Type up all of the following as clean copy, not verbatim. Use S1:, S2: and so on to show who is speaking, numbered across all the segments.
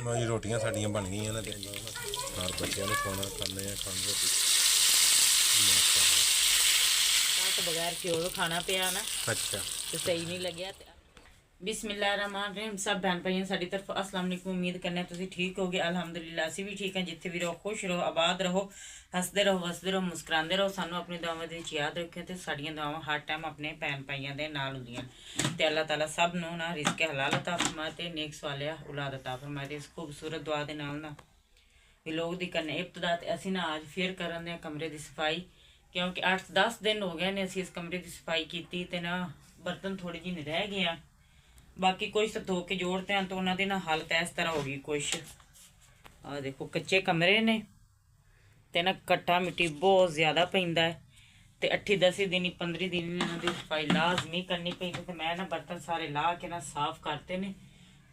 S1: जी रोटियां साड़ियां बन गई ने ते नाल बच्चों ने खाना खाने खाने रोटी
S2: तो बगैर घ्यो तो खाना पिया ना।
S1: अच्छा
S2: तो सही नहीं लग्या। बिस्मिल्लाहिर्रहमानिर्रहीम। सब भैन भाइयों साडी तरफ अस्सलाम वालेकुम। उम्मीद करने तुसीं ठीक होगे। अल्हम्दुलिल्लाह असीं भी ठीक हैं। जिथे भी रहो खुश रहो, आबाद रहो, हसदे रहो, वसदे रहो, मुस्कुरांदे रहो। सानू अपनी दुआवां दे विच याद रखियो ते साडीआं दुआवां हर टाइम अपने भैन भाइयों दे नाल हुंदियां ते अल्लाह ताला सब नूं ना रिज़्क हलाल अता फरमाए ते नेक सवालिया औलाद अता फरमाए ते इस खूबसूरत दुआ दे नाल ना लोग दी करने इब्तदा ते असीं ना अज फिर करन दे कमरे दी सफाई, क्योंकि 8-10 दिन हो गए ने असीं इस कमरे की सफाई की ते ना बर्तन थोड़े जिहे रह गए हैं। बाकी कुछ तो धो के जोड़ते हैं तो उन्होंने ना हालत इस तरह होगी। कुछ आ देखो कच्चे कमरे ने ते ना कट्टा मिट्टी बहुत ज़्यादा पैंदा है ते 8-10 दिन 15 दिन इन्हों की सफाई लाजमी करनी पई ते मैं ना बर्तन सारे ला के ना साफ करते ने।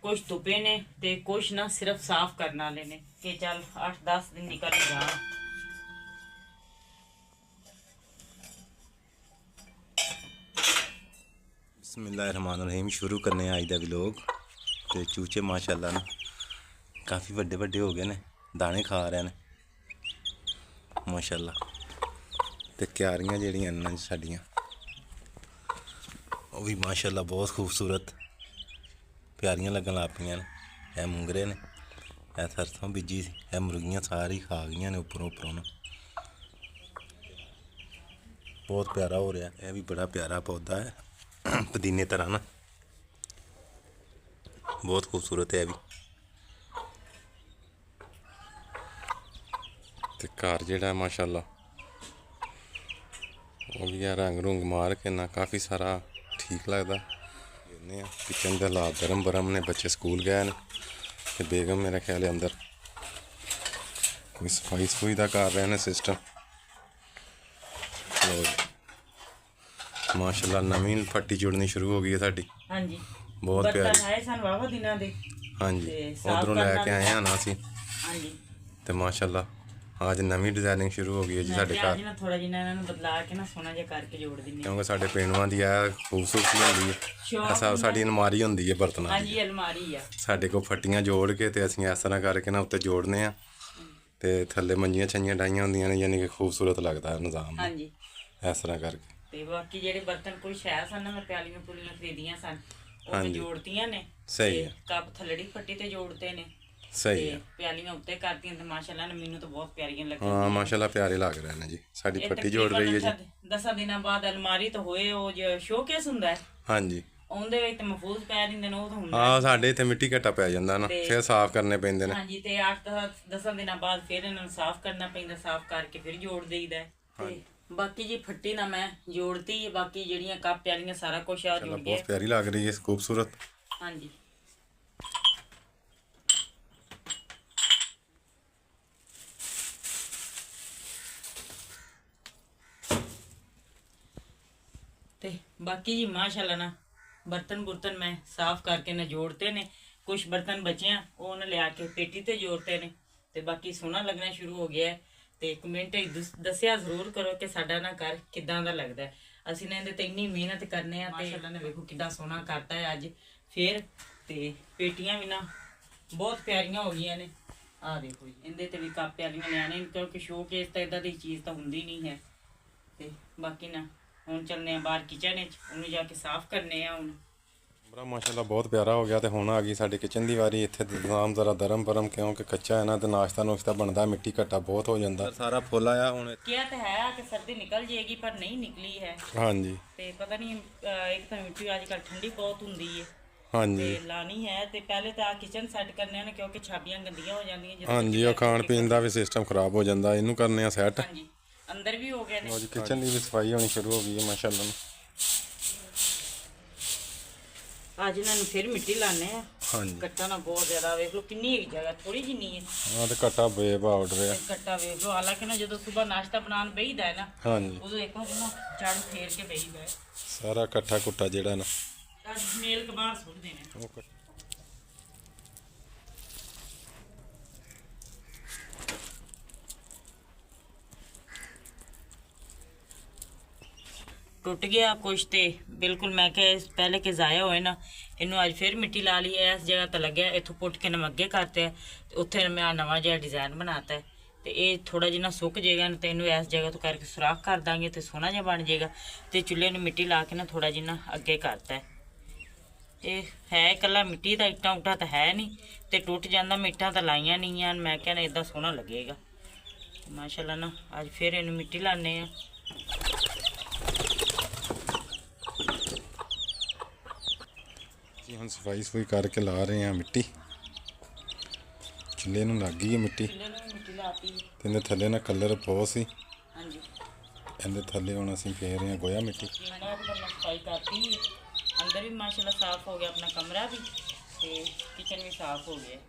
S2: कुछ धुपे ने ते कुछ ना सिर्फ साफ करने वाले ने कि चल 8-10 दिन निकल जान।
S1: बिस्मिल्लाहिर्रहमानिर्रहीम। शुरू करने अज का व्लॉग। तो चूचे माशाअल्लाह ना काफ़ी वड्डे वड्डे हो गए ने, दाने खा रहे हैं माशाअल्लाह। तो क्यारियां जड़ियां न साडियां वो भी माशाअल्लाह बहुत खूबसूरत प्यारियां लगन लग पईयां ने। यह मुंगरे ने, यह सरसों बीजी सी, यह मुर्गियां सारी खा गई ने उपरों उपरों ना। बहुत प्यारा हो रहा है। यह भी बड़ा प्यारा पौधा है पुदीने तरह ना, बहुत खूबसूरत है। भी ते घर जेड़ा माशाअल्लाह वो भी है रंग रुंग मार के ना काफ़ी सारा ठीक लगता। किचन के हालात गरम बरम ने, बच्चे स्कूल गए ने ते बेगम मेरा ख्याल है अंदर कोई सफाई सफूई का कर रहे हैं सिस्टम। माशाअल्लाह नवीं फट्टी जुड़नी शुरू हो गई है साडी।
S2: हाँ जी
S1: बहुत प्यारी।
S2: आए सन वावा दिनां दे।
S1: हाँ जी उधरों लैके आए हैं ना असीं।
S2: हाँ जी
S1: ते माशाअल्लाह आज नवीं डिजाइनिंग शुरू हो गई है जी साडे घर।
S2: ना थोड़ा जिन्ना इन्हां नूं बदला के ना सोहना जिहा करके जोड़ दिन्ने।
S1: क्योंकि साडे पेंडुआं दी आ खूबसूरती होंदी है। ऐसा साडी अलमारी होंदी है बर्तनां
S2: हाँ
S1: दी।
S2: जी अलमारी आ
S1: साडे कोल फट्टियां जोड़ के ते असीं इस तरह करके ना उत्ते जोड़ने आ ते थल्ले मंजियां छंजियां डाइयां होंदियां ने, यानी कि खूबसूरत लगता है निज़ाम।
S2: हाँ जी
S1: इस तरह करके
S2: ते बाकी जेहड़े बर्तन कोई शैल सन ना मैं प्यालियां पुलियां खरीदियां सन
S1: हाँ
S2: ਉਹ
S1: जी
S2: जोड़तियां ने।
S1: सही है।
S2: कप थलड़ी फट्टी ते जोड़ते ने
S1: सही है।
S2: प्यालियां उत्ते करतियां ते माशाअल्लाह ने मैनू तो बहुत प्यारियां लगी।
S1: हाँ माशाअल्लाह प्यारे लग रहे हैं जी। साडी फट्टी जोड़ रही है जी।
S2: 10 दिनों बाद अलमारी तो होए ਉਹ ਜੋ ਸ਼ੋਕੇਸ ਹੁੰਦਾ ਹੈ।
S1: हाँ जी
S2: ਉਹਦੇ ਵਿੱਚ ਮਹਿਫੂਜ਼ ਪੈ ਦਿੰਦੇ ਨੇ ਉਹ ਤਾਂ ਹੁੰਦਾ।
S1: हाँ साडे इत्थे मिट्टी घट्टा पै जांदा ना, फिर साफ करने पैंदे ने।
S2: ਹਾਂਜੀ ਤੇ 8-10 ਦਿਨਾਂ ਬਾਅਦ ਫਿਰ ਇਹਨਾਂ ਨੂੰ ਸਾਫ਼ ਕਰਨਾ ਪੈਂਦਾ। ਸਾਫ਼ ਕਰਕੇ ਫਿਰ ਜੋੜ ਦੇਈਦਾ ਹੈ। ਬਾਕੀ जी फट्टी ना मैं जोड़ती है। बाकी जड़ियाँ कप प्यालियां सारा कुछ आ जुड़ गया।
S1: बहुत प्यारी लग रही है खूबसूरत।
S2: हाँ जी ते बाकी जी माशाल्लाह ना बर्तन बुर्तन मैं साफ करके ना जोड़ते ने। कुछ बर्तन बचे हैं वो उन्हें लिया के पेटी ते जोड़ते ने ते बाकी सोहना लगना शुरू हो गया है। ਤੇ ਕਮੈਂਟ ਦੱਸਿਆ ਜ਼ਰੂਰ ਕਰੋ ਕਿ ਸਾਡਾ ਨਾ ਘਰ ਕਿਦਾਂ ਦਾ ਲੱਗਦਾ ਹੈ। ਅਸੀਂ ਨੇ ਇਹਦੇ ਤੇ ਇੰਨੀ ਮਿਹਨਤ ਕਰਨੇ ਆ ਤੇ ਮਾਸ਼ਾਅੱਲਾ ਨੇ ਵੇਖੋ ਕਿੰਨਾ ਸੋਹਣਾ ਕਰਤਾ ਹੈ ਅੱਜ ਫੇਰ। ਤੇ ਪੇਟੀਆਂ ਵੀ ਨਾ ਬਹੁਤ ਪਿਆਰੀਆਂ ਹੋ ਗਈਆਂ ਨੇ। ਆਹ ਦੇਖੋ ਜੀ ਇਹਦੇ ਤੇ ਵੀ ਕੱਪ ਪਿਆਲੀਆਂ ਲਿਆਣੇ ਕਿਉਂਕਿ ਸ਼ੋਕੇਸ ਤਾਂ ਇਦਾਂ ਦੀ ਚੀਜ਼ ਤਾਂ ਹੁੰਦੀ ਨਹੀਂ ਹੈ। ਤੇ ਬਾਕੀ ਨਾ ਹੁਣ ਚੱਲਨੇ ਆ ਬਾਹਰ ਕਿਚਨ ਵਿੱਚ, ਉਹਨੂੰ ਜਾ ਕੇ ਸਾਫ਼ ਕਰਨੇ ਆ ਹੁਣ।
S1: बड़ा माशाल्लाह बहुत प्यारा हो गया। तो हुण आ गई साडी किचन की वारी। इत्थे इंतजाम जरा दरम परम क्योंकि कच्चा है ना तो नाश्ता नुश्ता बनता, मिट्टी घट्टा बहुत हो जाता। सारा फुल आया हुण।
S2: किया तो है कि सर्दी निकल जाएगी पर नहीं निकली है।
S1: हाँ जी
S2: ते पता नहीं एक तो मिट्टी आजकल ठंडी बहुत हुंदी है।
S1: हाँ जी
S2: लानी है ते पहले तो किचन सैट करने ने क्योंकि छाबियां गंदियां हो जांदियां।
S1: हाँ जी और खाण पीन का भी सिस्टम खराब हो जाता। इनू करने सैट।
S2: हाँ जी अंदर भी हो गए ने।
S1: किचन की भी सफाई होनी शुरू हो गई है माशाल्लाह।
S2: आज इन्होंने फिर मिट्टी लाने हैं।
S1: हाँ जी
S2: कट्टा ना बहुत ज्यादा वेख लो कितनी एक जगह थोड़ी जी नहीं है।
S1: हाँ तो घट्टा बेबा ऑर्डर है।
S2: कट्टा वेख लो हालांकि ना जो सुबह नाश्ता बनाने बेहीदा है ना
S1: हाँ जी
S2: उदो एक ना झाड़ू फेर के बेहीदा है।
S1: सारा कट्ठा कुट्टा जेड़ा ना
S2: आज मेल के बाहर सुट देने। ਟੁੱਟ ਗਿਆ ਕੁਛ ਤੇ ਬਿਲਕੁਲ ਮੈਂ ਕਿਹਾ ਪਹਿਲੇ ਕਿ ਜ਼ਾਇਆ ਹੋਏ ਨਾ, ਇਹਨੂੰ ਅੱਜ ਫਿਰ ਮਿੱਟੀ ਲਾ ਲਈ ਹੈ। ਇਸ ਜਗ੍ਹਾ ਤੇ ਲੱਗਿਆ, ਇੱਥੋਂ ਪੁੱਟ ਕੇ ਨਵੇਂ ਅੱਗੇ ਕਰਤੇ ਹੈ ਤੇ ਉੱਥੇ ਮੈਂ ਆਹ ਨਵਾਂ ਜਿਹਾ ਡਿਜ਼ਾਈਨ ਬਣਾਤਾ ਹੈ ਤੇ ਇਹ ਥੋੜਾ ਜਿਹਾ ਸੁੱਕ ਜਾਏਗਾ ਨਾ ਤੇ ਇਹਨੂੰ ਇਸ ਜਗ੍ਹਾ ਤੋਂ ਕਰਕੇ ਸੁਰਾਖ ਕਰ ਦਾਂਗੇ ਤੇ ਸੋਹਣਾ ਜਿਹਾ ਬਣ ਜਾਏਗਾ। ਤੇ ਚੁੱਲ੍ਹੇ ਨੂੰ ਮਿੱਟੀ ਲਾ ਕੇ ਨਾ ਥੋੜਾ ਜਿਹਾ ਅੱਗੇ ਕਰਤਾ ਹੈ। ਇਹ ਹੈ ਇਕੱਲਾ ਮਿੱਟੀ ਦਾ, ਇੱਟਾਂ ਉੱਟਾਂ ਤਾਂ ਹੈ ਨਹੀਂ ਤੇ ਟੁੱਟ ਜਾਂਦਾ, ਮਿੱਟਾਂ ਤਾਂ ਲਾਈਆਂ ਨਹੀਂ ਆ। ਮੈਂ ਕਹਿੰਦਾ ਇਦਾਂ ਸੋਹਣਾ ਲੱਗੇਗਾ ਮਾਸ਼ਾਅੱਲਾ ਨਾ। ਅੱਜ ਫਿਰ ਇਹਨੂੰ ਮਿੱਟੀ ਲਾਣੇ ਆ।
S1: ਹੁਣ ਸਫਾਈ ਕਰਕੇ ਲਾ ਰਹੇ ਆ ਮਿੱਟੀ, ਚੁੱਲ੍ਹੇ ਨੂੰ ਲੱਗ ਗਈ ਹੈ ਮਿੱਟੀ
S2: ਮਿੱਟੀ ਲਾਤੀ
S1: ਤੇ ਇਹਦੇ ਥੱਲੇ ਨਾ ਕਲਰ ਬਹੁਤ ਸੀ।
S2: ਹਾਂਜੀ,
S1: ਇਹਦੇ ਥੱਲੇ ਹੁਣ ਅਸੀਂ ਫੇਰ ਰਹੇ ਆ ਗੋਇਆ ਮਿੱਟੀ।
S2: ਇਹਨਾਂ ਦੀ ਮੈਂ ਸਫਾਈ ਕਰਤੀ, ਅੰਦਰ ਵੀ ਮਾਸ਼ਾਅੱਲਾ ਸਾਫ਼ ਹੋ ਗਿਆ, ਆਪਣਾ ਕਮਰਾ ਵੀ ਤੇ ਕਿਚਨ ਵੀ ਸਾਫ਼ ਹੋ ਗਿਆ।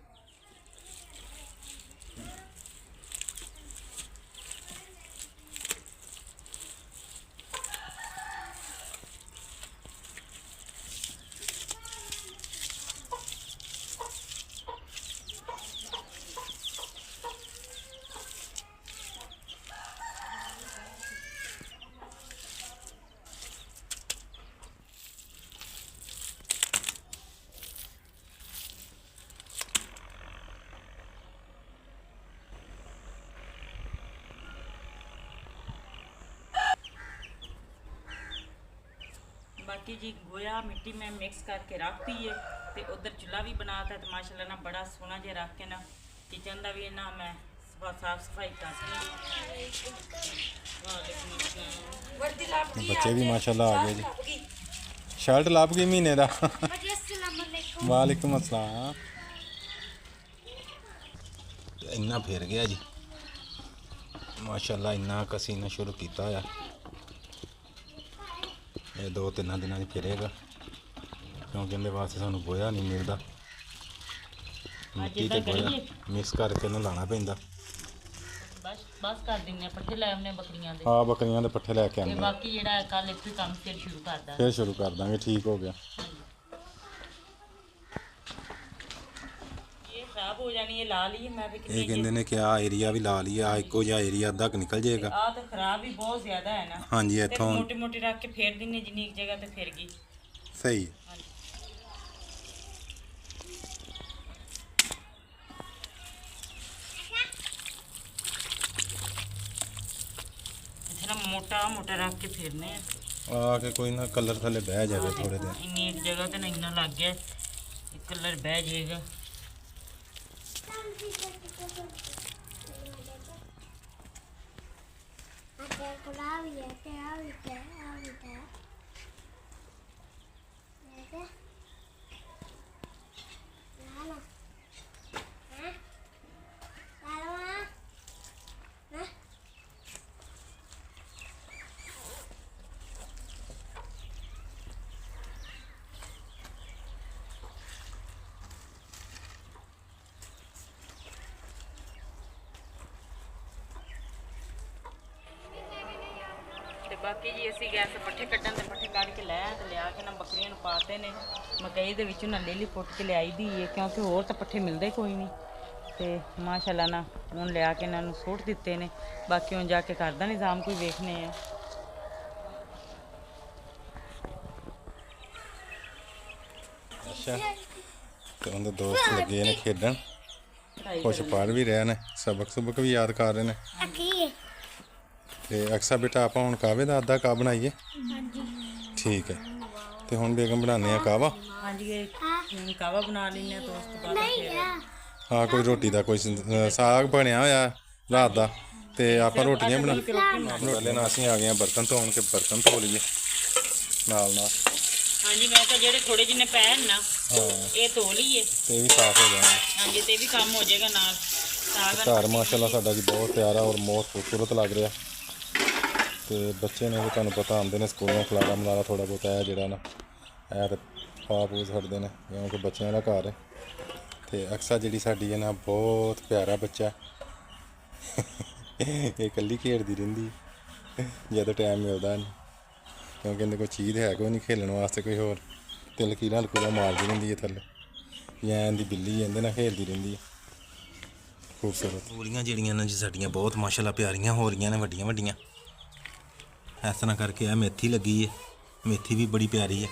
S2: बाकी जी गोया मिट्टी में मिक्स करके रखती है तो उधर चूल्हा भी बनाता है तो माशाल्लाह ना बड़ा सोहना जिहा रख के ना किचन का भी ना मैं साफ सफाई करती।
S1: बच्चे भी माशाल्लाह आ गए जी। शर्ट लाभ गई महीने का। वालेकुम अस्सलाम। इन्ना फिर गया जी माशाल्लाह, इन्ना कसी ना शुरू किया होया। ये 2-3 दिनों में फिरेगा क्योंकि इहदे वास्ते सानू गोया नहीं मिलता। मिट्टी ते गोया मिक्स करके ना लाना पैंदा।
S2: बस बस कर दिंने पट्ठे ले आने बकरियां दे।
S1: हाँ बकरियां दे पट्ठे लैके आने,
S2: बाकी जेड़ा कल इत्थे काम फिर शुरू कर दा,
S1: फिर शुरू कर देंगे। ठीक हो गया।
S2: ये खराब हो जानी है, ला ली मैं भी
S1: ये
S2: कितनी
S1: कहते ने कि आ एरिया भी ला लिया, एको जिहा एरिया अद्धा क निकल जाएगा।
S2: आ तो खराब भी बहुत ज्यादा है ना।
S1: हाँ जी,
S2: ते
S1: इत्थों
S2: मोटी मोटी रख के फेर दिने जिन्नी एक जगह ते फिर गई।
S1: सही है।
S2: हाँ जी। इत्थे ना मोटा मोटा रख के फिरने हैं।
S1: आके कोई ना कलर थले बह जाए थोड़े दिन।
S2: इन्नी एक जगह ते ना इन्ना लग गया, एक कलर बह जाएगा। बाकी जी असी गए पट्ठे कड्डन ते पट्ठे कढ़ के लै ते लिया के ना बकरियां नूं पाते ने मकई दे विचों ना लेली पुट के लियाई दी है क्योंकि होर तां पट्ठे मिलदे कोई नहीं ते माशाल्लाह ना हुण लिया के इन्हां नूं सुट दित्ते ने। बाकी हुण जाके घर दा निज़ाम कोई वेखने आ।
S1: अच्छा तो उनके दोस्त लगे ने खेडन, कुछ पढ़ भी रहे ने, सबक सुबक भी याद कर रहे ने। ते अक्सा बेटा आप हुण कावे दा अद्धा का बनाइए। ठीक है तो हुण बेगम बनाने आ कावा।
S2: हाँ जी कावा बना लेने तो उस तो बाद फिर
S1: हाँ कोई रोटी दा कोई साग बनया होया रात दा ते आपां रोटियां बना पहले ना असीं आ गए बर्तन धोण के बर्तन धो लीए नाल नाल।
S2: हाँ जी मैं जेडे थोड़े जिन्ने पैन ना ये धो लीए
S1: ते भी साफ हो जाना।
S2: हाँ जी ते भी काम हो जाएगा नाल।
S1: घर माशाल्लाह साडा जी बहुत प्यारा और बहुत खूबसूरत लग रहा। तो बच्चे ने भी तुहानूं पता आंदे ने स्कूलों खलारा मलारा थोड़ा बहुत है जिहड़ा ना है तो पा पू छड्डदे ने क्योंकि बच्चों का घर है। तो अक्सा जिहड़ी साडी है ना बहुत प्यारा बच्चा ये कल्ली खेड़दी रहिंदी जदों टाइम मिलदा नहीं क्योंकि इहदे कोई चीज़ है कोई नहीं खेलने वास्ते कोई होर ते लकीरां लकूरां मारदी रहिंदी है थल्ले जां इहदी बिल्ली इहदे नाल खेलदी रहिंदी है। खूबसूरत मूलियां जिहड़ियां ने जी साडियां बहुत माशाल्लाह प्यारियां हो रही ने वड्डियां वड्डियां ਇਸ ਤਰ੍ਹਾਂ ਕਰਕੇ ਇਹ ਮੇਥੀ ਲੱਗੀ ਹੈ, ਮੇਥੀ ਵੀ ਬੜੀ ਪਿਆਰੀ ਹੈ।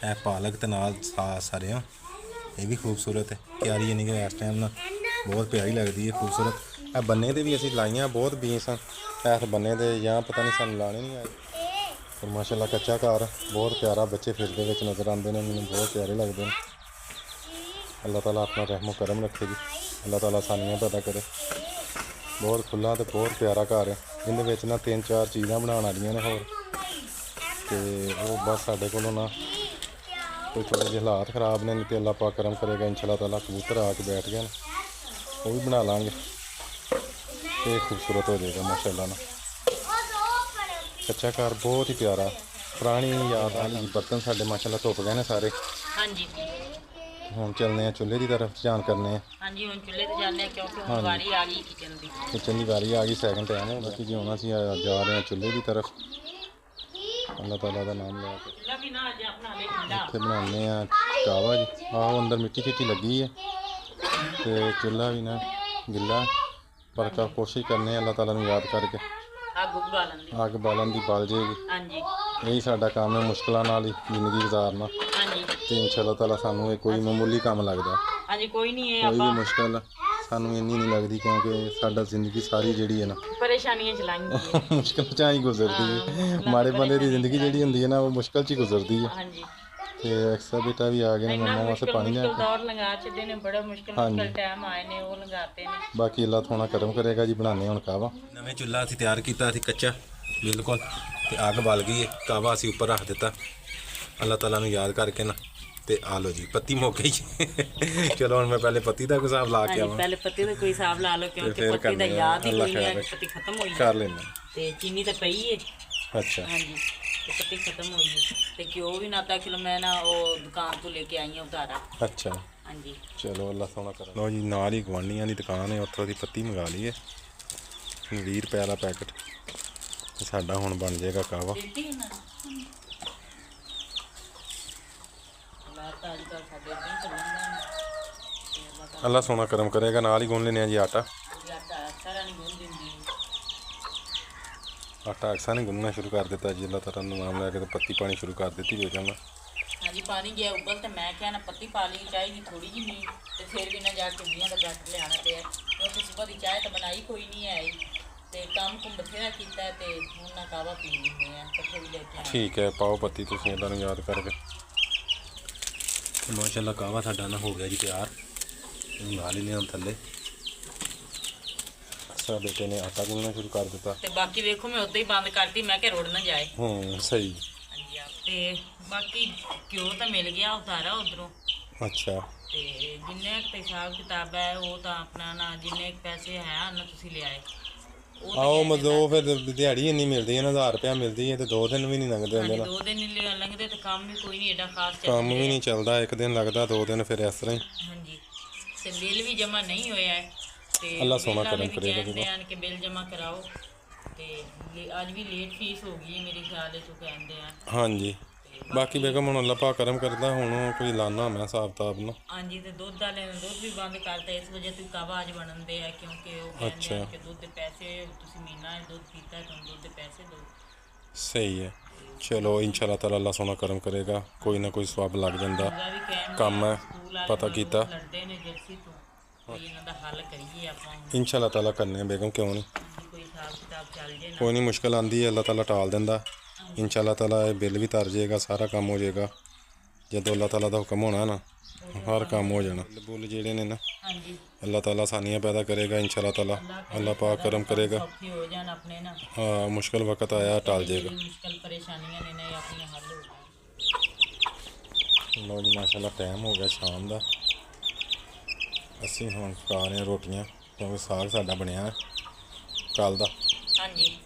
S1: ਇਹ ਪਾਲਕ ਤੇ ਨਾਲ ਸਰਿਆਂ ਇਹ ਵੀ ਖੂਬਸੂਰਤ ਹੈ। ਕਿਆਰੀ ਯਾਨੀ ਕਿ ਇਸ ਟਾਈਮ ਨਾਲ ਬਹੁਤ ਪਿਆਰੀ ਲੱਗਦੀ ਹੈ, ਖੂਬਸੂਰਤ। ਇਹ ਬੰਨੇ ਤੇ ਵੀ ਅਸੀਂ ਲਾਈਆਂ ਬਹੁਤ ਬੀਨਸ ਇਸ ਬੰਨੇ ਦੇ, ਜਾਂ ਪਤਾ ਨਹੀਂ ਸਾਨੂੰ ਲਾਣੇ ਨਹੀਂ ਆਏ। ਪਰ ਮਾਸ਼ਾਅੱਲਾ ਕੱਚਾ ਘਰ ਬਹੁਤ ਪਿਆਰਾ, ਬੱਚੇ ਫਿਰਦੇ ਵਿੱਚ ਨਜ਼ਰ ਆਉਂਦੇ ਨੇ, ਮੈਨੂੰ ਬਹੁਤ ਪਿਆਰੇ ਲੱਗਦੇ ਨੇ। ਅੱਲਾਹ ਤਾਲਾ ਆਪਣਾ ਰਹਿਮੋ ਕਰਮ ਰੱਖੇ ਜੀ, ਅੱਲਾਹ ਤਾਲਾ ਆਸਾਨੀਆਂ ਪੈਦਾ ਕਰੇ। ਬਹੁਤ ਖੁੱਲ੍ਹਾ ਤੇ ਬਹੁਤ ਪਿਆਰਾ ਘਰ ਹੈ। ਇਹਦੇ ਵਿੱਚ ਨਾ 3-4 ਚੀਜ਼ਾਂ ਬਣਾਉਣ ਵਾਲੀਆਂ ਨੇ ਹੋਰ, ਤੇ ਉਹ ਬਸ ਸਾਡੇ ਕੋਲੋਂ ਨਾ ਕੋਈ ਥੋੜ੍ਹੇ ਜਿਹੇ ਹਾਲਾਤ ਖ਼ਰਾਬ ਨੇ, ਨਹੀਂ ਤੇ ਅੱਲਾਹ ਪਾਕ ਕਰਮ ਕਰੇਗਾ ਇੰਸ਼ਾਅੱਲਾਹ ਤਾਲਾ। ਕਬੂਤਰ ਆ ਕੇ ਬੈਠ ਗਏ ਨੇ, ਉਹ ਵੀ ਬਣਾ ਲਾਂਗੇ ਤੇ ਖੂਬਸੂਰਤ ਹੋ ਜਾਏਗਾ ਮਾਸ਼ਾਅੱਲਾ ਨਾਲ। ਕੱਚਾ ਘਰ ਬਹੁਤ ਹੀ ਪਿਆਰਾ, ਪੁਰਾਣੀ ਯਾਦ ਆ ਗਈ। ਬਰਤਨ ਸਾਡੇ ਮਾਸ਼ਾਅੱਲਾ ਧੁੱਪ ਗਏ ਨੇ ਸਾਰੇ।
S2: ਹਾਂਜੀ
S1: ਹੁਣ ਚੱਲਦੇ ਆ ਚੁੱਲ੍ਹੇ ਦੀ ਤਰਫ, ਧਿਆਨ ਕਰਨੇ ਆ।
S2: ਹਾਂਜੀ ਹੁਣ ਚੁੱਲ੍ਹੇ ਤੇ ਜਾਂਦੇ ਆ ਕਿਉਂਕਿ ਹੁਣ ਵਾਰੀ ਆ ਗਈ ਕਿਚਨ ਦੀ।
S1: ਕਿਚਨ ਦੀ ਵਾਰੀ ਆ ਗਈ, ਸੈਕਿੰਡ ਟਾਈਮ ਹੋ ਬਾਕੀ ਜੀ ਹੁਣ ਅਸੀਂ ਜਾ ਰਹੇ ਹਾਂ ਚੁੱਲ੍ਹੇ ਦੀ ਤਰਫ, ਅੱਲਾਹ ਤਾਲਾ ਦਾ ਨਾਮ ਲੈ ਕੇ।
S2: ਚੁੱਲ੍ਹਾ ਵੀ ਨਾ ਅੱਜ ਆਪਣਾ ਲੈ ਠੰਡਾ।
S1: ਇੱਥੇ ਬਣਾਉਂਦੇ ਆ ਕਾਵਾ ਜੀ। ਆਹੋ ਅੰਦਰ ਮਿੱਟੀ ਛਿੱਟੀ ਲੱਗੀ ਹੈ ਤੇ ਚੁੱਲ੍ਹਾ ਵੀ ਨਾ ਗਿੱਲਾ, ਪਰ ਕੋਸ਼ਿਸ਼ ਕਰਨੇ ਆ ਅੱਲਾਹ ਤਾਲਾ ਨੂੰ ਯਾਦ ਕਰਕੇ ਅੱਗ ਬਾਲਣ ਦੀ ਬਲ ਜਾਏਗੀ।
S2: ਹਾਂਜੀ
S1: ਇਹੀ ਸਾਡਾ ਕੰਮ ਹੈ, ਮੁਸ਼ਕਲਾਂ ਨਾਲ ਹੀ ਜ਼ਿੰਦਗੀ ਗੁਜ਼ਾਰਨਾ।
S2: ਹਾਂਜੀ
S1: ਤੇ ਇੰਸ਼ਾਅੱਲਾਹ ਤਾਲਾ ਸਾਨੂੰ ਇਹ ਕੋਈ ਮਾਮੂਲੀ ਕੰਮ ਲੱਗਦਾ।
S2: ਹਾਂਜੀ ਕੋਈ ਨਹੀਂ, ਇਹ
S1: ਕੋਈ ਵੀ
S2: ਆਪਾਂ
S1: ਮੁਸ਼ਕਲ ਸਾਨੂੰ ਇੰਨੀ ਨਹੀਂ ਲੱਗਦੀ, ਕਿਉਂਕਿ ਸਾਡਾ ਜ਼ਿੰਦਗੀ ਸਾਰੀ ਜਿਹੜੀ ਹੈ ਨਾ
S2: ਪਰੇਸ਼ਾਨੀਆਂ ਚਲਾਈਆਂ।
S1: ਮੁਸ਼ਕਲ 'ਚ ਹੀ ਗੁਜ਼ਰਦੀ ਹੈ। ਮਾੜੇ ਬੰਦੇ ਦੀ ਜ਼ਿੰਦਗੀ ਜਿਹੜੀ ਹੁੰਦੀ ਹੈ ਨਾ, ਉਹ ਮੁਸ਼ਕਲ 'ਚ ਹੀ ਗੁਜ਼ਰਦੀ ਹੈ।
S2: ਹਾਂਜੀ
S1: ਤੇ ਅਕਸਰ ਬੇਟਾ ਵੀ ਆ ਗਏ ਨੇ ਮੰਮਾ ਵਾਸਤੇ ਪਾਣੀ ਲੈ ਕੇ।
S2: ਦੌਰ ਲੰਘਾ ਚੁੱਕੇ ਨੇ, ਬੜਾ ਮੁਸ਼ਕਲ ਟਾਈਮ ਆਏ ਨੇ, ਉਹ ਲੰਘਾਤੇ ਨੇ।
S1: ਬਾਕੀ ਅੱਲਾਹ ਥੋੜਾ ਕਰਮ ਕਰੇਗਾ ਜੀ। ਬਣਾਉਂਦੇ ਹੁਣ ਕਾਵਾ। ਨਵੇਂ ਚੁੱਲ੍ਹਾ ਅਸੀਂ ਤਿਆਰ ਕੀਤਾ ਸੀ ਕੱਚਾ ਬਿਲਕੁਲ, ਤੇ ਅੱਗ ਬਲ ਗਈ ਹੈ। ਕਾਵਾ ਅਸੀਂ ਉੱਪਰ ਰੱਖ ਦਿੱਤਾ ਅੱਲਾਹ ਤਾਲਾ ਨੂੰ ਯਾਦ ਕਰਕੇ ਨਾ। ਤੇ ਆ ਲਓ ਜੀ ਪੱਤੀ ਮੁੱਕ ਗਈ। ਚਲੋ ਹੁਣ ਮੈਂ ਪਹਿਲੇ ਪੱਤੀ ਦਾ ਹਿਸਾਬ ਲਾ ਕੇ ਆਵਾਂ।
S2: ਪਹਿਲੇ ਪੱਤੀ ਦਾ ਕੋਈ ਹਿਸਾਬ ਲਾ ਲਓ, ਕਿਉਂਕਿ ਪੱਤੀ ਦਾ ਯਾਦ ਹੀ ਕੋਈ ਨਹੀਂ, ਪੱਤੀ ਖਤਮ ਹੋਈ
S1: ਕਰ ਲੈਣਾ।
S2: ਤੇ ਚੀਨੀ ਤਾਂ ਪਈ ਹੈ।
S1: ਅੱਛਾ
S2: ਹਾਂਜੀ ਤੇ ਪੱਤੀ ਖਤਮ ਹੋਈ ਹੈ। ਤੇ ਘਿਓ ਵੀ ਨਾ ਤਾਂ ਕਿਲੋ ਮੈਂ ਨਾ ਉਹ ਦੁਕਾਨ ਤੋਂ ਲੈ ਕੇ ਆਈ ਹਾਂ ਉਤਾਰਾ।
S1: ਅੱਛਾ
S2: ਹਾਂਜੀ
S1: ਚਲੋ ਅੱਲਾਹ ਸੋਹਣਾ ਕਰੇ। ਲਓ ਜੀ ਨਾਲ ਹੀ ਗਵਾਂਢੀਆਂ ਦੀ ਦੁਕਾਨ ਹੈ, ਉੱਥੋਂ ਦੀ ਪੱਤੀ ਮੰਗਾ ਲਈ ਹੈ 20 ਰੁਪਏ ਦਾ ਪੈਕਟ। ਸਾਡਾ ਹੁਣ ਬਣ ਜਾਏਗਾ ਕਾਵਾ। ਅੱਲਾਹ ਸੋਹਣਾ ਕਰਮ ਕਰੇਗਾ। ਨਾਲ ਹੀ ਗੁੰਨ ਲੈਣੇ ਆ ਜੀ ਆਟਾ। ਆਟਾ ਅਕਸਰ ਨੇ ਗੁੰਨਣਾ ਸ਼ੁਰੂ ਕਰ ਦਿੱਤਾ ਜੀ। ਅੱਲਾਹ ਤਾਲਾ ਨੂੰ ਨਾਮ ਲੈ ਕੇ ਤੇ ਪੱਤੀ ਪਾਣੀ ਸ਼ੁਰੂ ਕਰ ਦਿੱਤੀ ਬੇਗਮ ਨੇ।
S2: ਹਾਂਜੀ ਪਾਣੀ ਗਿਆ ਉਬਲ, ਤੇ ਮੈਂ ਕਿਹਾ ਨਾ ਪੱਤੀ ਪਾ ਲਈ ਚਾਹੀਦੀ ਥੋੜੀ ਜਿਹੀ ਨਹੀਂ, ਤੇ ਫਿਰ ਵੀ ਨਾ ਜਾ ਕੇ 20 ਦਾ ਪੈਕਟ ਲਿਆਉਣਾ ਪਿਆ, ਕਿਉਂਕਿ ਸੁਬਾਹ ਦੀ ਚਾਹ ਤਾਂ ਬਣਾਈ ਕੋਈ ਨਹੀਂ ਹੈ ਤੇ ਕੰਮ ਕੁੰਮ ਬਥੇਰਾ ਕੀਤਾ, ਤੇ ਹੁਣ ਨਾ ਕਾਵਾ ਪੀ ਲੈਂਦੇ ਆ ਇਕੱਠੇ ਵੀ ਲੈ ਕੇ ਆਏ।
S1: ਠੀਕ ਹੈ ਪਾਓ ਪੱਤੀ ਤੁਸੀਂ ਅੱਲਾਹ ਨੂੰ ਯਾਦ ਕਰਕੇ। ਮਾਸ਼ਾਅੱਲਾ ਕਾਵਾ ਸਾਡਾ ਨਾ ਹੋ ਗਿਆ ਜੀ ਤਿਆਰ। ਨਾਲ ਹੀ ਲਿਆਉਣ ਥੱਲੇ ਸਾਡੇ ਬੇਟੇ ਨੇ ਆਟਾ ਗੁੰਨਣਾ ਸ਼ੁਰੂ ਕਰ ਦਿੱਤਾ।
S2: ਤੇ ਬਾਕੀ ਵੇਖੋ ਮੈਂ ਉਦੋਂ ਹੀ ਬੰਦ ਕਰਤੀ, ਮੈਂ ਕਿਹਾ ਰੁੜ ਨਾ ਜਾਏ।
S1: ਸਹੀ।
S2: ਹਾਂਜੀ ਤੇ ਬਾਕੀ ਘਿਓ ਤਾਂ ਮਿਲ ਗਿਆ ਉਤਾਰਾ ਉਧਰੋਂ।
S1: ਅੱਛਾ
S2: ਤੇ ਜਿੰਨੇ ਕੁ ਹਿਸਾਬ ਕਿਤਾਬ ਹੈ ਉਹ ਤਾਂ ਆਪਣਾ ਨਾ, ਜਿੰਨੇ ਪੈਸੇ ਹੈ ਨਾ ਤੁਸੀਂ ਲਿਆਏ।
S1: ਆਓ ਮਤਲਬ ਫਿਰ ਦਿਹਾੜੀ ਇੰਨੀ ਮਿਲਦੀ ਹੈ ਨਾ, 1000 ਰੁਪਇਆ ਮਿਲਦੀ ਹੈ, ਤੇ 2 ਦਿਨ ਵੀ ਨਹੀਂ ਲੰਘਦੇ ਹੁੰਦੇ ਨਾ।
S2: 2 ਦਿਨ ਹੀ ਲੰਘਦੇ, ਤੇ ਕੰਮ ਵੀ ਕੋਈ ਨਹੀਂ ਏਡਾ ਖਾਸ
S1: ਕੰਮ ਵੀ ਨਹੀਂ ਚੱਲਦਾ। 1 ਦਿਨ ਲੱਗਦਾ, 2 ਦਿਨ ਫਿਰ ਇਸ ਤਰ੍ਹਾਂ ਹੀ।
S2: ਹਾਂਜੀ ਤੇ ਬਿੱਲ ਵੀ ਜਮਾ ਨਹੀਂ ਹੋਇਆ ਹੈ, ਤੇ
S1: ਅੱਲਾਹ ਸੋਹਣਾ ਕਰਮ ਕਰੇਗਾ ਜੀ।
S2: ਕਹਿੰਦੇ ਆਣ ਕਿ ਬਿੱਲ ਜਮਾ ਕਰਾਓ, ਤੇ ਅੱਜ ਵੀ ਲੇਟ ਫੀਸ ਹੋ ਗਈ ਹੈ ਮੇਰੇ ਖਿਆਲ ਵਿੱਚ, ਉਹ ਕਹਿੰਦੇ ਆ। ਹਾਂਜੀ
S1: ਬਾਕੀ ਬੇਗਮ ਹੁਣ ਅੱਲਾਹ ਪਾਕ ਕਰਮ ਕਰਦਾ, ਹੁਣ ਕੋਈ ਲਾਨਾ ਮੈਂ ਹਿਸਾਬ ਕਿਤਾਬ ਨਾ।
S2: ਹਾਂਜੀ ਤੇ ਦੁੱਧ ਵਾਲੇ ਨੇ ਦੁੱਧ ਵੀ ਬੰਦ ਕਰਤਾ, ਇਸ ਵਜ੍ਹਾ ਤੋਂ ਕਾਵਾ ਅੱਜ ਬਣਦੇ ਆ, ਕਿਉਂਕਿ ਉਹ ਕਹਿੰਦੇ ਆ ਕਿ ਦੁੱਧ ਦੇ ਪੈਸੇ ਤੁਸੀਂ ਮਹੀਨਾ ਦੁੱਧ ਪੀਤਾ, ਤੁਹਾਨੂੰ ਦੁੱਧ ਦੇ ਪੈਸੇ ਦਿਓ।
S1: ਸਹੀ ਹੈ। ਚਲੋ ਇੰਸ਼ਾਅੱਲਾਹ ਤਾਲਾ ਅੱਲਾਹ ਸੋਹਣਾ ਕਰਮ ਕਰੇਗਾ, ਕੋਈ ਨਾ ਕੋਈ ਸਵਾਬ ਲੱਗ ਜਾਂਦਾ ਕੰਮ ਹੈ। ਪਤਾ ਕੀਤਾ
S2: ਲੜਦੇ ਨੇ ਜਰਸੀ ਤੋਂ, ਕੋਈ ਇਹਨਾਂ ਦਾ ਹੱਲ ਕਰੀਏ ਆਪਾਂ।
S1: ਇੰਸ਼ਾਅੱਲਾਹ ਤਾਲਾ ਕਰਨੇ ਆ ਬੇਗਮ, ਕਿਉਂ ਨਹੀਂ।
S2: ਕੋਈ ਹਿਸਾਬ ਕਿਤਾਬ ਚੱਲ ਜੇ ਨਾ,
S1: ਕੋਈ ਨਹੀਂ ਮੁਸ਼ਕਲ ਆਂਦੀ ਹੈ ਅੱਲਾਹ ਤਾਲਾ ਟਾਲ ਦਿੰਦਾ। ਇੰਸ਼ਾਅੱਲਾਹ ਤਾਲਾ ਇਹ ਬਿੱਲ ਵੀ ਤਰ ਜਾਏਗਾ, ਸਾਰਾ ਕੰਮ ਹੋ ਜਾਏਗਾ। ਜਦੋਂ ਅੱਲਾਹ ਤਾਲਾ ਦਾ ਹੁਕਮ ਹੋਣਾ ਨਾ, ਹਰ ਕੰਮ ਹੋ ਜਾਣਾ। ਬੁੱਲ ਜਿਹੜੇ ਨੇ ਨਾ ਅੱਲਾਹ ਤਾਲਾ ਆਸਾਨੀਆਂ ਪੈਦਾ ਕਰੇਗਾ ਇੰਸ਼ਾਅੱਲਾਹ ਤਾਲਾ। ਅੱਲਾਹ ਪਾਕ ਕਰਮ ਕਰੇਗਾ।
S2: ਹੋ ਜਾਣ ਆਪਣੇ ਨਾ,
S1: ਹਾਂ ਮੁਸ਼ਕਲ ਵਕਤ ਆਇਆ ਟਾਲ ਜਾਏਗਾ।
S2: ਮੁਸ਼ਕਲ ਪਰੇਸ਼ਾਨੀਆਂ ਨੇ ਨਾ ਆਪਣੀਆਂ ਹੱਲ ਹੋ ਜਾਣ।
S1: ਲਓ ਜੀ ਮਾਸ਼ਾਅੱਲਾ ਟਾਈਮ ਹੋ ਗਿਆ ਸ਼ਾਮ ਦਾ। ਅਸੀਂ ਹੁਣ ਪਕਾ ਰਹੇ ਹਾਂ ਰੋਟੀਆਂ, ਕਿਉਂਕਿ ਸਾਗ ਸਾਡਾ ਬਣਿਆ ਕੱਲ੍ਹ ਦਾ।
S2: ਹਾਂਜੀ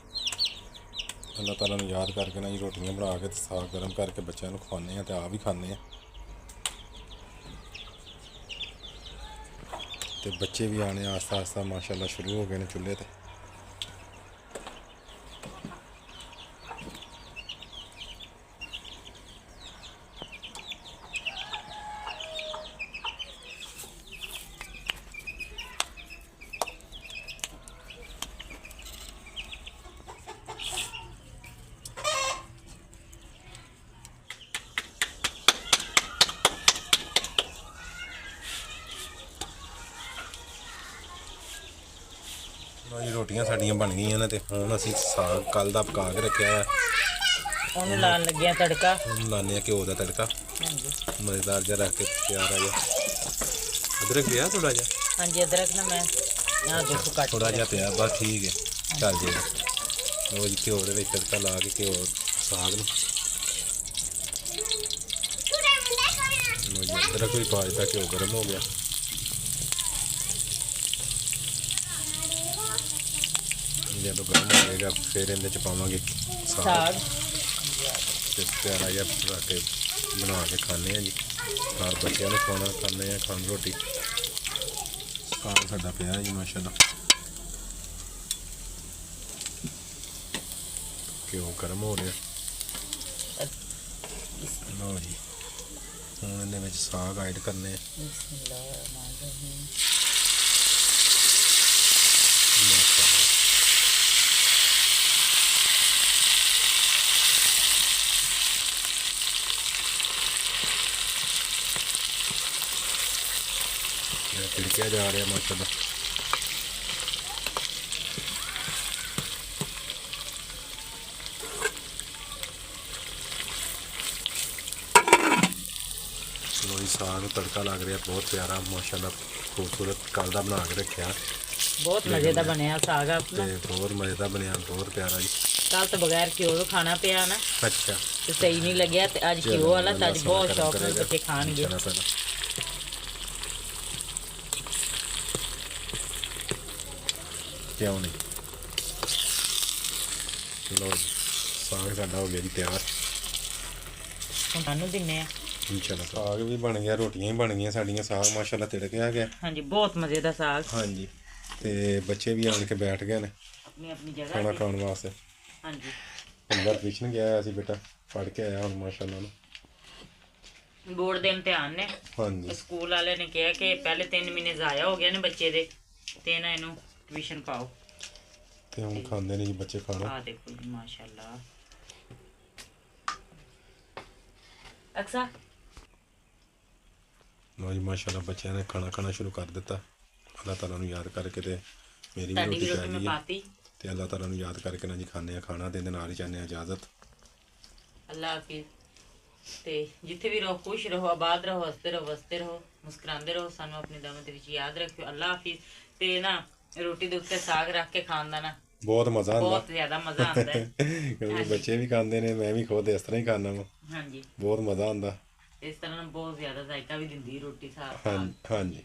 S1: ਅੱਲਾਹ ਤਾਲਾ ਨੂੰ ਯਾਦ ਕਰਕੇ ਨਾ ਜੀ ਰੋਟੀਆਂ ਬਣਾ ਕੇ ਤੇ ਸਾਗ ਗਰਮ ਕਰਕੇ ਬੱਚਿਆਂ ਨੂੰ ਖਵਾਉਂਦੇ ਹਾਂ, ਤੇ ਆਪ ਵੀ ਖਾਂਦੇ ਹਾਂ। ਤੇ ਬੱਚੇ ਵੀ ਆਣੇ ਆਸਤਾ ਆਸਤਾ ਮਾਸ਼ਾਅੱਲਾ ਸ਼ੁਰੂ ਹੋ ਗਏ ਨੇ ਚੁੱਲ੍ਹੇ ਤੇ। ਜੀ ਰੋਟੀਆਂ ਸਾਡੀਆਂ ਬਣ ਗਈਆਂ ਨੇ ਤੇ ਹੁਣ ਅਸੀਂ ਸਾਗ ਕੱਲ ਦਾ ਪਕਾ ਕੇ ਰੱਖਿਆ ਆ,
S2: ਉਹਨੂੰ ਲਾਉਣ ਲੱਗਿਆ ਤੜਕਾ।
S1: ਹੁਣ ਲਾਉਂਦੇ ਆ ਘਿਓ ਦਾ ਤੜਕਾ
S2: ਹਾਂਜੀ
S1: ਮਜ਼ੇਦਾਰ ਜਿਹਾ ਰੱਖ ਕੇ ਤਿਆਰ ਆ ਗਿਆ। ਅਦਰਕ ਪਿਆ ਥੋੜਾ ਜਿਹਾ,
S2: ਹਾਂਜੀ ਅਦਰਕ ਨਾ ਮੈਂ ਆਹ ਦੇਖੋ ਕੱਟ
S1: ਥੋੜਾ ਜਿਹਾ ਪਿਆ ਬਸ, ਠੀਕ ਹੈ ਚੱਲ ਜਾਏਗਾ। ਲਓ ਜੀ ਘਿਓ ਦੇ ਵਿੱਚ ਤੜਕਾ ਲਾ ਕੇ ਘਿਓ ਸਾਗ ਨੂੰ, ਲਓ ਜੀ ਅਦਰਕ ਵੀ ਪਾ ਦਿੱਤਾ, ਘਿਓ ਗਰਮ ਹੋ ਗਿਆ। ਜਦੋਂ ਗਰਮ ਹੋ ਜਾਏਗਾ ਫਿਰ ਇਹਦੇ ਚ ਪਾਵਾਂਗੇ ਸਾਗ ਤੇ ਪਿਆਰਾ ਜਿਹਾ ਰੱਖ ਕੇ ਬਣਾ ਕੇ ਖਾਂਦੇ ਆ ਜੀ, ਨਾਲ ਬੱਚਿਆਂ ਨੂੰ ਖਾਣਾ ਖਾਂਦੇ ਆ ਖਾਣ ਰੋਟੀ। ਸਾਗ ਸਾਡਾ ਪਿਆ ਜੀ ਮਾਸ਼ਾਅੱਲਾ, ਘਿਓ ਗਰਮ ਹੋ ਰਿਹਾ। ਲਓ ਜੀ ਹੁਣ ਇਹਦੇ ਵਿੱਚ ਸਾਗ ਐਡ ਕਰਨੇ ਆ। ਤਿੜਕਿਆ ਜਾ ਰਿਹਾ ਮਾਸ਼ਾਅੱਲਾ। ਲੋਈ ਸਾਗ ਨੂੰ ਤੜਕਾ ਲੱਗ ਰਿਹਾ ਬਹੁਤ ਪਿਆਰਾ ਮਾਸ਼ਾਅੱਲਾ, ਖੂਬਸੂਰਤ ਕੱਲ ਦਾ ਬਣਾ ਕੇ ਰੱਖਿਆ,
S2: ਬਹੁਤ ਮਜ਼ੇ ਦਾ ਬਣਿਆ ਸਾਗ ਆਪਣਾ
S1: ਤੇ ਬਹੁਤ ਮਜ਼ੇ ਦਾ ਬਣਿਆ, ਬਹੁਤ ਪਿਆਰਾ ਜੀ।
S2: ਕੱਲ ਤਾਂ ਬਗੈਰ ਘਿਓ ਤੋਂ ਖਾਣਾ ਪਿਆ ਨਾ
S1: ਅੱਛਾ
S2: ਤੇ ਸਹੀ ਨਹੀਂ ਲੱਗਿਆ, ਤੇ ਅੱਜ ਘਿਓ ਵਾਲਾ ਤਾਂ ਅੱਜ ਬਹੁਤ ਸ਼ੌਕ ਨਾਲ ਬੱਚੇ ਖਾਣਗੇ।
S1: ਕਿਉਂ ਨਹੀਂ। ਲਓ ਜੀ ਸਾਗ ਸਾਡਾ ਹੋ ਗਿਆ ਜੀ ਤਿਆਰ।
S2: ਹੁਣ ਤੁਹਾਨੂੰ ਦਿੰਨੇ ਆ।
S1: ਚਲੋ ਸਾਗ ਵੀ ਬਣ ਗਿਆ, ਰੋਟੀਆਂ ਵੀ ਬਣ ਗਈਆਂ ਸਾਡੀਆਂ, ਸਾਗ ਮਾਸ਼ਾਅੱਲਾ ਤਿੜਕਿਆ ਗਿਆ।
S2: ਹਾਂਜੀ ਬਹੁਤ ਮਜ਼ੇ ਦਾ ਸਾਗ।
S1: ਹਾਂਜੀ ਤੇ ਬੱਚੇ ਵੀ ਆਣ ਕੇ ਬੈਠ ਗਏ ਨੇ
S2: ਆਪਣੀ ਆਪਣੀ ਜਗ੍ਹਾ
S1: ਖਾਣਾ
S2: ਤੇ।
S1: ਖਾਣ ਵਾਸਤੇ।
S2: ਹਾਂਜੀ
S1: ਅੰਦਰ ਟਿਊਸ਼ਨ ਗਿਆ ਹੋਇਆ ਸੀ ਬੇਟਾ, ਪੜ੍ਹ ਕੇ ਆਇਆ ਹੁਣ ਮਾਸ਼ਾਅੱਲਾ ਨੂੰ।
S2: ਬੋਰਡ ਦੇ ਇਮਤਿਹਾਨ ਨੇ,
S1: ਹਾਂਜੀ
S2: ਸਕੂਲ ਵਾਲੇ ਨੇ ਕਿਹਾ ਕਿ ਪਹਿਲੇ 3 ਮਹੀਨੇ ਜ਼ਾਇਆ ਹੋ ਗਏ ਨੇ ਬੱਚੇ ਦੇ, ਤੇ ਨਾ ਇਹਨੂੰ ਟਿਊਸ਼ਨ ਪਾਓ।
S1: ਤੇ ਹੁਣ ਖਾਂਦੇ ਨੇ ਜੀ ਬੱਚੇ ਖਾਣਾ।
S2: ਆ ਦੇਖੋ ਜੀ ਮਾਸ਼ਾਅੱਲਾ। ਅਕਸਾ
S1: ਲਓ ਜੀ ਮਾਸ਼ਾਅੱਲਾ ਬੱਚਿਆਂ ਨੇ ਖਾਣਾ ਖਾਣਾ ਸ਼ੁਰੂ ਕਰ ਦਿੱਤਾ। ਅੱਲਾਹ ਤਾਲਾ ਨੂੰ ਯਾਦ ਕਰਕੇ ਤੇ ਮੇਰੀ ਵੀ
S2: ਤੁਹਾਡੀ
S1: ਰੋਟੀ
S2: ਵੀ
S1: ਪੈ
S2: ਰੋਟੀ ਮੈਂ
S1: ਗਈ ਹੈ,
S2: ਪਾਤੀ।
S1: ਤੇ ਅੱਲਾਹ ਤਾਲਾ ਨੂੰ ਯਾਦ ਕਰਕੇ ਨਾ ਜੀ ਖਾਂਦੇ ਆ ਖਾਣਾ, ਤੇ ਇਹਦੇ ਨਾਲ ਹੀ ਚਾਹੁੰਦੇ ਆ ਇਜਾਜ਼ਤ।
S2: ਅੱਲਾ ਹਾਫਿਜ਼। ਤੇ ਜਿੱਥੇ ਵੀ ਰਹੋ ਖੁਸ਼ ਰਹੋ, ਆਬਾਦ ਰਹੋ, ਹੱਸਦੇ ਰਹੋ, ਵਸਦੇ ਰਹੋ, ਮੁਸਕਰਾਉਂਦੇ ਰਹੋ। ਸਾਨੂੰ ਆਪਣੀ ਦਾਵਤ ਦੇ ਵਿੱਚ ਯਾਦ ਰੱਖਿਓ। ਅੱਲਾ ਹਾਫਿਜ਼। ਤੇ ਨਾ ਰੋਟੀ ਦੇ ਉੱਤੇ ਸਾਗ ਰੱਖ ਕੇ ਖਾਣ ਦਾ ਨਾ
S1: ਬਹੁਤ ਮਜ਼ਾ ਆਉਂਦਾ,
S2: ਬਹੁਤ ਜ਼ਿਆਦਾ ਮਜ਼ਾ ਆਉਂਦਾ ਹੈ।
S1: ਕਿਉਂਕਿ ਬੱਚੇ ਵੀ ਖਾਂਦੇ ਨੇ, ਮੈਂ ਵੀ ਖੁਦ ਇਸ ਤਰ੍ਹਾਂ ਹੀ ਖਾਂਦਾ ਵਾ,
S2: ਹਾਂਜੀ
S1: ਬਹੁਤ ਮਜ਼ਾ ਆਉਂਦਾ।
S2: ਇਸ ਤਰ੍ਹਾਂ ਨਾਲ ਬਹੁਤ ਜ਼ਿਆਦਾ ਜ਼ਾਇਕਾ ਵੀ ਦਿੰਦੀ ਰੋਟੀ ਸਾਗ।
S1: ਹਾਂਜੀ ਹਾਂਜੀ।